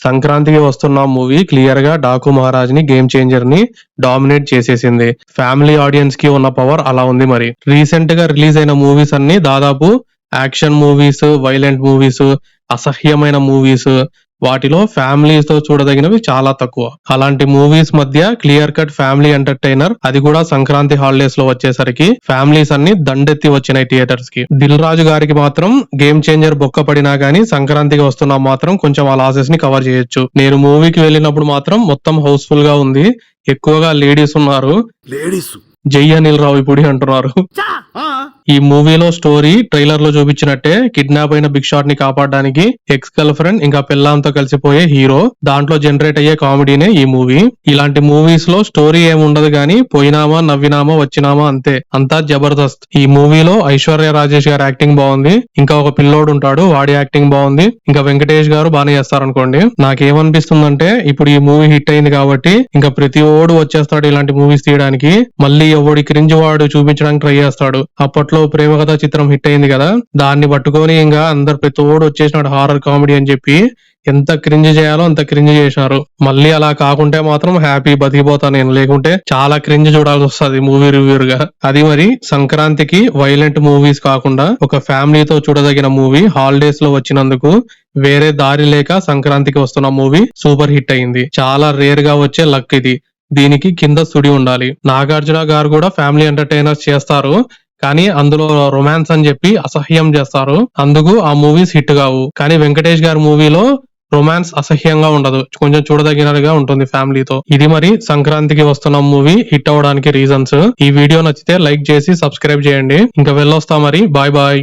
సంక్రాంతికి వస్తున్న movie clear గా డాకు మహారాజ్ ని గేమ్ చేంజర్ ని డామినేట్ చేసేసింది. ఫ్యామిలీ ఆడియన్స్ కి ఉన్న పవర్ అలా ఉంది. మరి రీసెంట్ గా రిలీజ్ అయిన మూవీస్ అన్ని దాదాపు యాక్షన్ మూవీస్, వైలెంట్ మూవీస్, అసహ్యమైన మూవీస్, వాటిలో ఫ్యామిలీస్ తో చూడదగినవి చాలా తక్కువ. అలాంటి మూవీస్ మధ్య క్లియర్ కట్ ఫ్యామిలీ ఎంటర్టైనర్, అది కూడా సంక్రాంతి హాలిడేస్ లో వచ్చేసరికి ఫ్యామిలీస్ అన్ని దండెత్తి వచ్చినాయి థియేటర్స్ కి. దిల్ రాజు గారికి మాత్రం గేమ్ చేంజర్ బొక్క పడినా గానీ సంక్రాంతికి వస్తున్నా మాత్రం కొంచెం ఆ లాసెస్ ని కవర్ చేయొచ్చు. నేను మూవీకి వెళ్ళినప్పుడు మాత్రం మొత్తం హౌస్ఫుల్ గా ఉంది. ఎక్కువగా లేడీస్ ఉన్నారు. జై అనిల్ రావిపూడి అంటున్నారు. ఈ మూవీలో స్టోరీ ట్రైలర్ లో చూపించినట్టే కిడ్నాప్ అయిన బిగ్ షాట్ ని కాపాడడానికి ఎక్స్ గర్ల్ ఫ్రెండ్ ఇంకా పిల్లంతో కలిసిపోయే హీరో, దాంట్లో జనరేట్ అయ్యే కామెడీనే ఈ మూవీ. ఇలాంటి మూవీస్ లో స్టోరీ ఏముండదు గానీ పోయినామా, నవ్వినామా, వచ్చినామా అంతే, అంతా జబర్దస్త్. ఈ మూవీలో ఐశ్వర్య రాజేష్ గారి యాక్టింగ్ బాగుంది. ఇంకా ఒక పిల్లోడు ఉంటాడు, వాడి యాక్టింగ్ బాగుంది. ఇంకా వెంకటేష్ గారు బాగానే చేస్తారనుకోండి. నాకేమనిపిస్తుందంటే ఇప్పుడు ఈ మూవీ హిట్ అయింది కాబట్టి ఇంకా ప్రతి ఓడు వచ్చేస్తాడు ఇలాంటి మూవీస్ తీయడానికి. మళ్ళీ ఎవడి క్రింజ్ వాడు చూపించడానికి ట్రై చేస్తాడు. అప్పట్లో ప్రేమ కథ చిత్రం హిట్ అయింది కదా, దాన్ని పట్టుకొని ఇంకా అందరు ప్రతి ఓడు వచ్చేసినాడు హారర్ కామెడీ అని చెప్పి ఎంత క్రింజ్ చేయాలో అంత క్రింజ్ చేశారు. మళ్ళీ అలా కాకుంటే మాత్రం హ్యాపీ బతికిపోతా నేను, లేకుంటే చాలా క్రింజ్ చూడాల్సి వస్తుంది మూవీ రివ్యూర్ గా. అది మరి సంక్రాంతికి వైలెంట్ మూవీస్ కాకుండా ఒక ఫ్యామిలీతో చూడదగిన మూవీ హాలిడేస్ లో వచ్చినందుకు వేరే దారి లేక సంక్రాంతికి వస్తున్న మూవీ సూపర్ హిట్ అయింది. చాలా రేర్ గా వచ్చే లక్ ఇది. దీనికి కింద సుడి ఉండాలి. నాగార్జున గారు కూడా ఫ్యామిలీ ఎంటర్టైనర్స్ చేస్తారు, కానీ అందులో రొమాన్స్ అని చెప్పి అసహ్యం చేస్తారు, అందుకు ఆ మూవీస్ హిట్ కావు. కానీ వెంకటేష్ గారి మూవీలో రొమాన్స్ అసహ్యంగా ఉండదు, కొంచెం చూడదగినట్టుగా ఉంటుంది ఫ్యామిలీతో. ఇది మరి సంక్రాంతికి వస్తున్న మూవీ హిట్ అవడానికి రీజన్స్. ఈ వీడియో నచ్చితే లైక్ చేసి సబ్స్క్రైబ్ చేయండి. ఇంకా వెళ్ళొస్తా మరి, బాయ్ బాయ్.